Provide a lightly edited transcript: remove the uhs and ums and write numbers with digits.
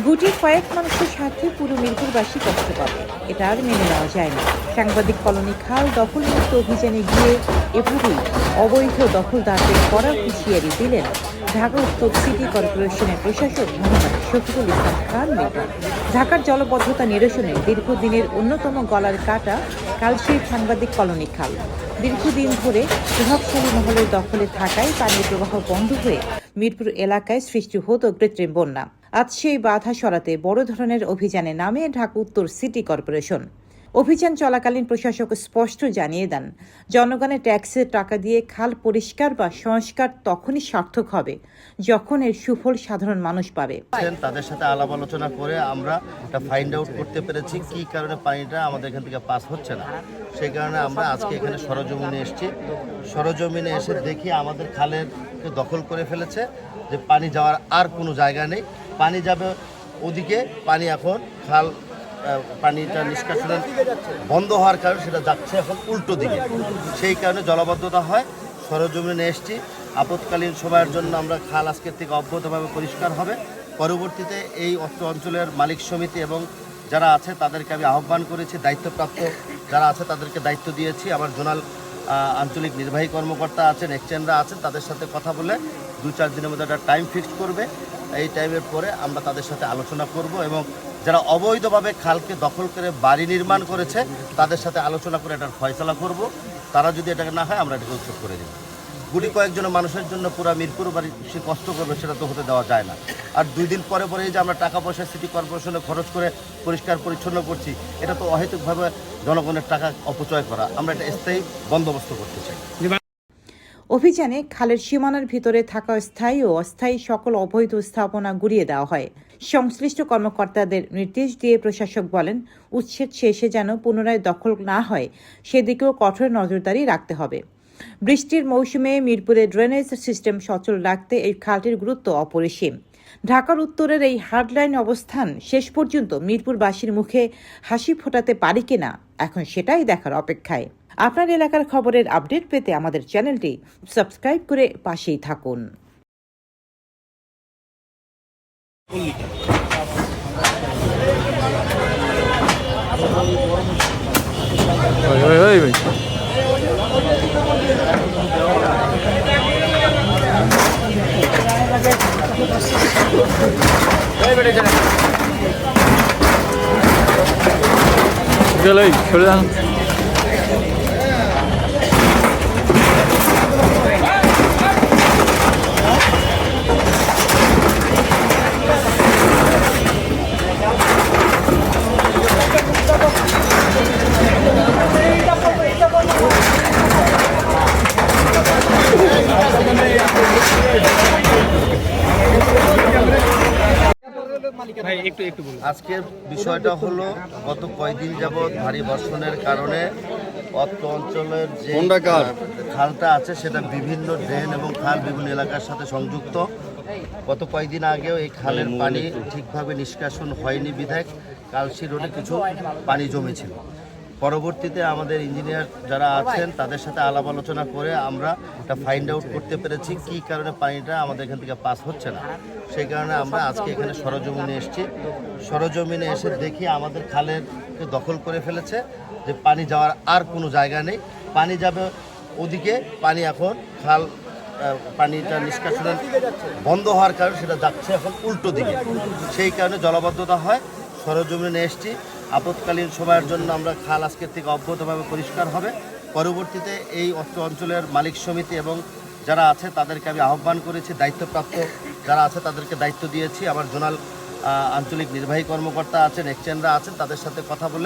গুটি কয়েক মানুষের সাথে পুরো মিরপুরবাসী কষ্ট পাবে, এটা আর মেনে নেওয়া যায় না। সাংবাদিক কলোনি খাল দখলমুক্ত অভিযানে গিয়ে এভাবেই অবৈধ দখলদারদের কড়া হুঁশিয়ারি দিলেন ঢাকা উত্তর সিটি কর্পোরেশনের প্রশাসক মোহাম্মদ শফিকুল ইসলাম খান লিটন। ঢাকার জলবদ্ধতা নিরসনে দীর্ঘদিনের অন্যতম গলার কাটা কালশীর সাংবাদিক কলোনি খাল দীর্ঘদিন ধরে প্রভাবশালী মহলের দখলে থাকায় পানির প্রবাহ বন্ধ হয়ে মিরপুর এলাকায় সৃষ্টি হতো কৃত্রিম বন্যা। আজ সেই বাধা সরাতে বড় ধরনের অভিযানে নামে ঢাকা উত্তর সিটি কর্পোরেশন। অভিযান চলাকালীন প্রশাসক স্পষ্ট জানিয়ে দেন, জনগণের ট্যাক্সের টাকা দিয়ে খাল পরিষ্কার বা সংস্কার তখনই সার্থক হবে যখন এর সুফল সাধারণ মানুষ পাবে। তাদের সাথে আলাপ আলোচনা করে আমরা একটা ফাইন্ড আউট করতে পেরেছি কি কারণে পানিটা আমাদের এখান থেকে পাস হচ্ছে না। সেই কারণে আমরা আজকে এখানে সরজমিনে এসেছি। সরজমিনে এসে দেখি আমাদের খালের দখল করে ফেলেছে, যে পানি যাওয়ার আর কোনো জায়গা নেই। পানি যাবে ওদিকে, পানি এখন খাল পানিটা নিষ্কাশনের বন্ধ হওয়ার কারণে সেটা যাচ্ছে এখন উল্টো দিকে। সেই কারণে জলাবদ্ধতা হয়। সরজমিনে এসেছি, আপৎকালীন সময়ের জন্য আমরা খাল আজকের থেকে অব্যাহতভাবে পরিষ্কার হবে। পরবর্তীতে এই অত্র অঞ্চলের মালিক সমিতি এবং যারা আছে তাদেরকে আমি আহ্বান করেছি, দায়িত্বপ্রাপ্ত যারা আছে তাদেরকে দায়িত্ব দিয়েছি। আমার জোনাল আঞ্চলিক নির্বাহী কর্মকর্তা আছেন, এক্সচেঞ্জরা আছেন, তাদের সাথে কথা বলে 2-4 দিনের মধ্যে একটা টাইম ফিক্সড করবে। এই টাইমের পরে আমরা তাদের সাথে আলোচনা করব এবং যারা অবৈধভাবে খালকে দখল করে বাড়ি নির্মাণ করেছে তাদের সাথে আলোচনা করে এটার ফয়সালা করব। তারা যদি এটাকে না হয় আমরা এটাকে উচ্ছেদ করে দেব। গুটি কয়েকজন মানুষের জন্য পুরো মিরপুর বাড়ি সে কষ্ট করবে, সেটা তো হতে দেওয়া যায় না। আর 2 দিন পরে পরে যে আমরা টাকা পয়সা সিটি কর্পোরেশনে খরচ করে পরিষ্কার পরিচ্ছন্ন করছি, এটা তো অহেতুকভাবে জনগণের টাকা অপচয় করা। আমরা এটা স্থায়ী বন্দোবস্ত করতে চাই। অভিযানে খালের সীমানার ভিতরে থাকা স্থায়ী ও অস্থায়ী সকল অবৈধ স্থাপনা গুড়িয়ে দেওয়া হয়। সংশ্লিষ্ট কর্মকর্তাদের নির্দেশ দিয়ে প্রশাসক বলেন, উচ্ছেদ শেষে যেন পুনরায় দখল না হয় সেদিকেও কঠোর নজরদারি রাখতে হবে। বৃষ্টির মৌসুমে মিরপুরে ড্রেনেজ সিস্টেম সচল রাখতে এই খালটির গুরুত্ব অপরিসীম। ঢাকার উত্তরের এই হার্ডলাইন অবস্থান শেষ পর্যন্ত মিরপুরবাসীর মুখে হাসি ফোটাতে পারি কিনা এখন সেটাই দেখার অপেক্ষায়। আপনার এলাকার খবরের আপডেট পেতে আমাদের চ্যানেলটি সাবস্ক্রাইব করে পাশেই থাকুন। সরে যান। আজকের বিষয়টা হলো, গত কয়েকদিন যাবৎ ভারী বর্ষণের কারণে অত্র অঞ্চলের যে খালটা আছে সেটা বিভিন্ন ড্রেন এবং খাল বিভিন্ন এলাকার সাথে সংযুক্ত। গত কয়েকদিন আগেও এই খালের পানি ঠিকভাবে নিষ্কাশন হয়নি বিধায় কালশী রোডে কিছু পানি জমেছিল। পরবর্তীতে আমাদের ইঞ্জিনিয়ার যারা আছেন তাদের সাথে আলাপ আলোচনা করে আমরা একটা ফাইন্ড আউট করতে পেরেছি কি কারণে পানিটা আমাদের এখান থেকে পাস হচ্ছে না। সেই কারণে আমরা আজকে এখানে সরজমিনে এসেছি। সরজমিনে এসে দেখি আমাদের খালের দখল করে ফেলেছে, যে পানি যাওয়ার আর কোনো জায়গা নেই। পানি যাবে ওদিকে, পানি এখন খাল পানিটা নিষ্কাশনের বন্ধ হওয়ার কারণে সেটা যাচ্ছে এখন উল্টো দিকে। সেই কারণে জলাবদ্ধতা হয়। সরজমিনে এসেছি, আপৎকালীন সময়ের জন্য আমরা খাল আজকের থেকে অব্যাহতভাবে পরিষ্কার হবে। পরবর্তীতে এই অত্র অঞ্চলের মালিক সমিতি এবং যারা আছে তাদেরকে আমি আহ্বান করেছি, দায়িত্বপ্রাপ্ত যারা আছে তাদেরকে দায়িত্ব দিয়েছি। আমার জোনাল আঞ্চলিক নির্বাহী কর্মকর্তা আছেন, এক্সচেঞ্জরা আছেন, তাদের সাথে কথা বলে